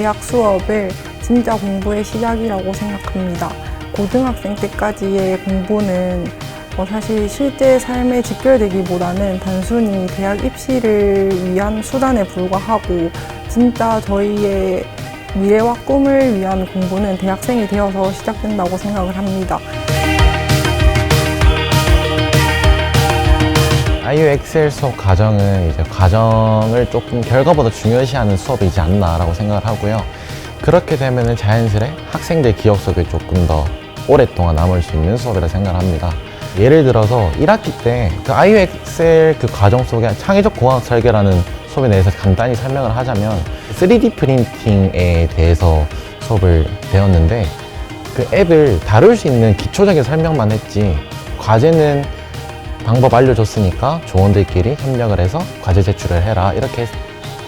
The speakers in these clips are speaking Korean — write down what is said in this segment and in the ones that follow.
대학 수업을 진짜 공부의 시작이라고 생각합니다. 고등학생 때까지의 공부는 사실 실제 삶에 직결되기보다는 단순히 대학 입시를 위한 수단에 불과하고 진짜 저희의 미래와 꿈을 위한 공부는 대학생이 되어서 시작된다고 생각을 합니다. IU 엑셀 수업 과정은 이제 과정을 조금 결과보다 중요시하는 수업이지 않나라고 생각을 하고요. 그렇게 되면은 자연스레 학생들 기억 속에 조금 더 오랫동안 남을 수 있는 수업이라 생각을 합니다. 예를 들어서 1학기 때 그 IU 엑셀 그 과정 속에 창의적 공학 설계라는 수업에 대해서 간단히 설명을 하자면 3D 프린팅에 대해서 수업을 배웠는데 그 앱을 다룰 수 있는 기초적인 설명만 했지 과제는 방법 알려줬으니까 조원들끼리 협력을 해서 과제 제출을 해라 이렇게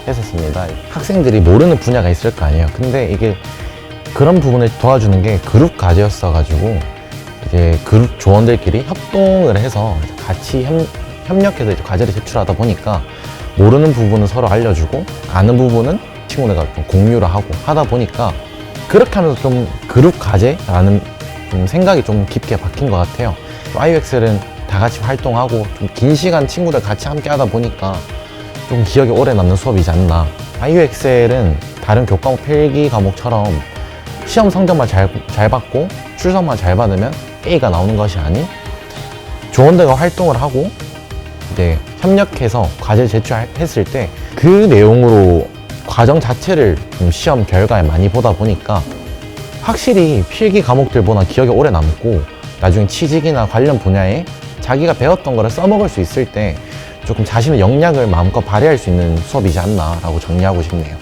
했었습니다. 학생들이 모르는 분야가 있을 거 아니에요. 근데 이게 그런 부분을 도와주는 게 그룹 과제였어 가지고 이제 그룹 조원들끼리 협동을 해서 같이 협력해서 이제 과제를 제출하다 보니까 모르는 부분은 서로 알려주고 아는 부분은 친구들과 좀 공유를 하고 하다 보니까 그렇게 하면서 좀 그룹 과제라는 좀 생각이 좀 깊게 박힌 것 같아요. IU 엑셀은 다 같이 활동하고 좀 긴 시간 친구들 같이 함께 하다 보니까 좀 기억에 오래 남는 수업이지 않나. IU 엑셀은 다른 교과목 필기 과목처럼 시험 성적만 잘 받고 출석만 잘 받으면 A가 나오는 것이 아닌 조원들과 활동을 하고 이제 협력해서 과제 제출했을 때 그 내용으로 과정 자체를 좀 시험 결과에 많이 보다 보니까 확실히 필기 과목들보다 기억에 오래 남고 나중에 취직이나 관련 분야에 자기가 배웠던 거를 써먹을 수 있을 때 조금 자신의 역량을 마음껏 발휘할 수 있는 수업이지 않나라고 정리하고 싶네요.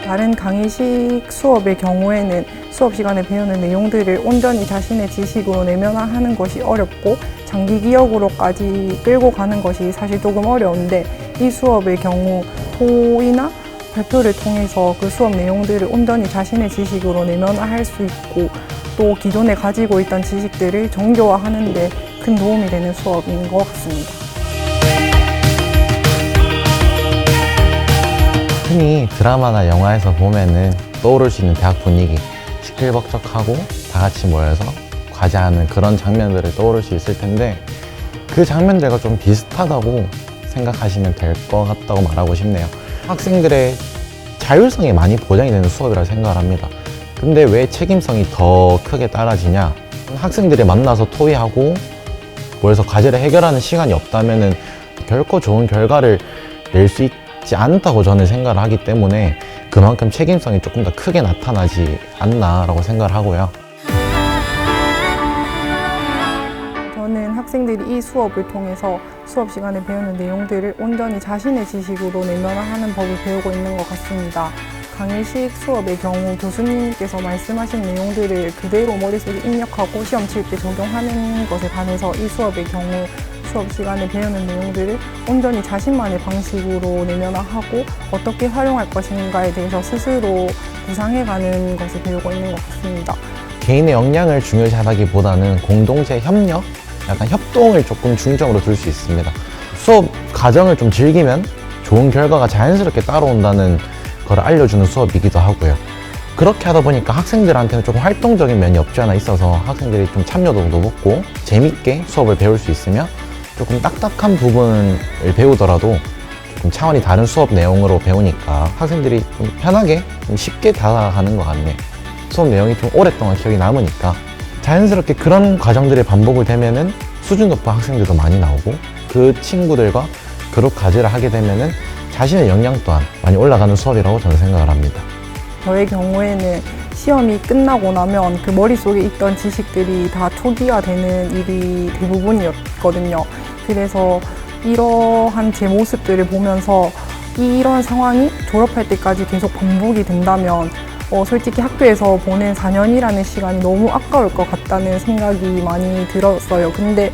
다른 강의식 수업의 경우에는 수업 시간에 배우는 내용들을 온전히 자신의 지식으로 내면화하는 것이 어렵고 장기 기억으로까지 끌고 가는 것이 사실 조금 어려운데 이 수업의 경우 토의나 발표를 통해서 그 수업 내용들을 온전히 자신의 지식으로 내면화할 수 있고 또 기존에 가지고 있던 지식들을 정교화하는 데 큰 도움이 되는 수업인 것 같습니다. 흔히 드라마나 영화에서 보면은 떠오를 수 있는 대학 분위기 시끌벅적하고 다 같이 모여서 과제하는 그런 장면들을 떠오를 수 있을 텐데 그 장면들과 좀 비슷하다고 생각하시면 될 것 같다고 말하고 싶네요. 학생들의 자율성이 많이 보장이 되는 수업이라 생각을 합니다. 근데 왜 책임성이 더 크게 따라지냐? 학생들이 만나서 토의하고 모여서 과제를 해결하는 시간이 없다면은 결코 좋은 결과를 낼 수 있지 않다고 저는 생각을 하기 때문에 그만큼 책임성이 조금 더 크게 나타나지 않나라고 생각을 하고요. 저는 학생들이 이 수업을 통해서 수업 시간에 배우는 내용들을 온전히 자신의 지식으로 내면화하는 법을 배우고 있는 것 같습니다. 강의식 수업의 경우 교수님께서 말씀하신 내용들을 그대로 머릿속에 입력하고 시험 칠 때 적용하는 것에 반해서 이 수업의 경우 수업 시간에 배우는 내용들을 온전히 자신만의 방식으로 내면화하고 어떻게 활용할 것인가에 대해서 스스로 구상해가는 것을 배우고 있는 것 같습니다. 개인의 역량을 중요시하기보다는 공동체 협력, 약간 협동을 조금 중점으로 둘 수 있습니다. 수업 과정을 좀 즐기면 좋은 결과가 자연스럽게 따라온다는 걸 알려주는 수업이기도 하고요. 그렇게 하다 보니까 학생들한테는 조금 활동적인 면이 없지 않아 있어서 학생들이 좀 참여도도 높고 재밌게 수업을 배울 수 있으며 조금 딱딱한 부분을 배우더라도 조금 차원이 다른 수업 내용으로 배우니까 학생들이 좀 편하게 좀 쉽게 다가가는 것 같네요. 수업 내용이 좀 오랫동안 기억이 남으니까 자연스럽게 그런 과정들이 반복을 되면은 수준 높은 학생들도 많이 나오고 그 친구들과 그룹 과제를 하게 되면은 자신의 역량 또한 많이 올라가는 수업이라고 저는 생각을 합니다. 저의 경우에는 시험이 끝나고 나면 그 머릿속에 있던 지식들이 다 초기화되는 일이 대부분이었거든요. 그래서 이러한 제 모습들을 보면서 이런 상황이 졸업할 때까지 계속 반복이 된다면 솔직히 학교에서 보낸 4년이라는 시간이 너무 아까울 것 같다는 생각이 많이 들었어요. 근데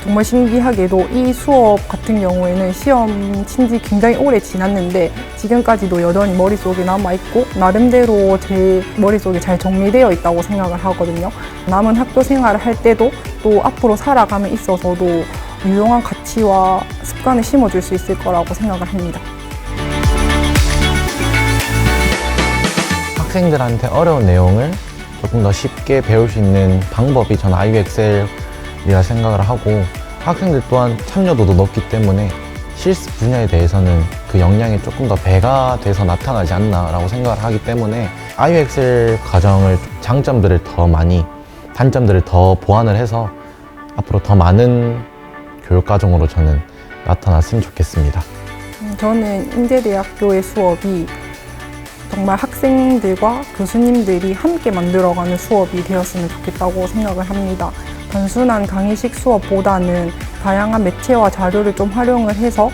정말 신기하게도 이 수업 같은 경우에는 시험 친 지 굉장히 오래 지났는데 지금까지도 여전히 머릿속에 남아있고 나름대로 제 머릿속에 잘 정리되어 있다고 생각을 하거든요. 남은 학교 생활을 할 때도 또 앞으로 살아감에 있어서도 유용한 가치와 습관을 심어줄 수 있을 거라고 생각을 합니다. 학생들한테 어려운 내용을 조금 더 쉽게 배울 수 있는 방법이 저는 아이유 엑셀이라 생각을 하고, 학생들 또한 참여도도 높기 때문에 실습 분야에 대해서는 그 역량이 조금 더 배가 돼서 나타나지 않나라고 생각을 하기 때문에 아이유 엑셀 과정을 장점들을 더 많이, 단점들을 더 보완을 해서 앞으로 더 많은 교육과정으로 저는 나타났으면 좋겠습니다. 저는 인제대학교의 수업이 정말 학생들과 교수님들이 함께 만들어가는 수업이 되었으면 좋겠다고 생각을 합니다. 단순한 강의식 수업보다는 다양한 매체와 자료를 좀 활용을 해서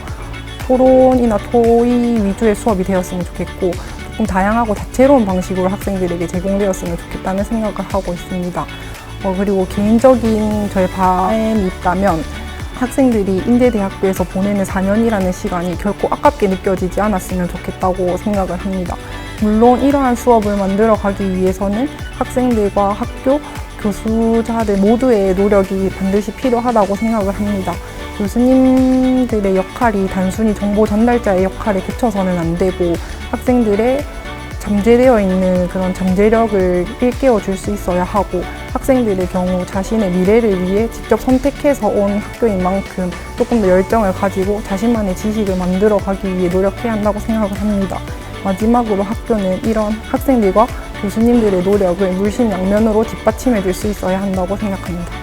토론이나 토의 위주의 수업이 되었으면 좋겠고, 조금 다양하고 다채로운 방식으로 학생들에게 제공되었으면 좋겠다는 생각을 하고 있습니다. 그리고 개인적인 저의 바람이 있다면 학생들이 인제대학교에서 보내는 4년이라는 시간이 결코 아깝게 느껴지지 않았으면 좋겠다고 생각을 합니다. 물론 이러한 수업을 만들어 가기 위해서는 학생들과 학교, 교수자들 모두의 노력이 반드시 필요하다고 생각을 합니다. 교수님들의 역할이 단순히 정보 전달자의 역할에 그쳐서는 안 되고, 학생들의 잠재되어 있는 그런 잠재력을 일깨워 줄 수 있어야 하고, 학생들의 경우 자신의 미래를 위해 직접 선택해서 온 학교인 만큼 조금 더 열정을 가지고 자신만의 지식을 만들어 가기 위해 노력해야 한다고 생각을 합니다. 마지막으로 학교는 이런 학생들과 교수님들의 노력을 물심양면으로 뒷받침해 줄 수 있어야 한다고 생각합니다.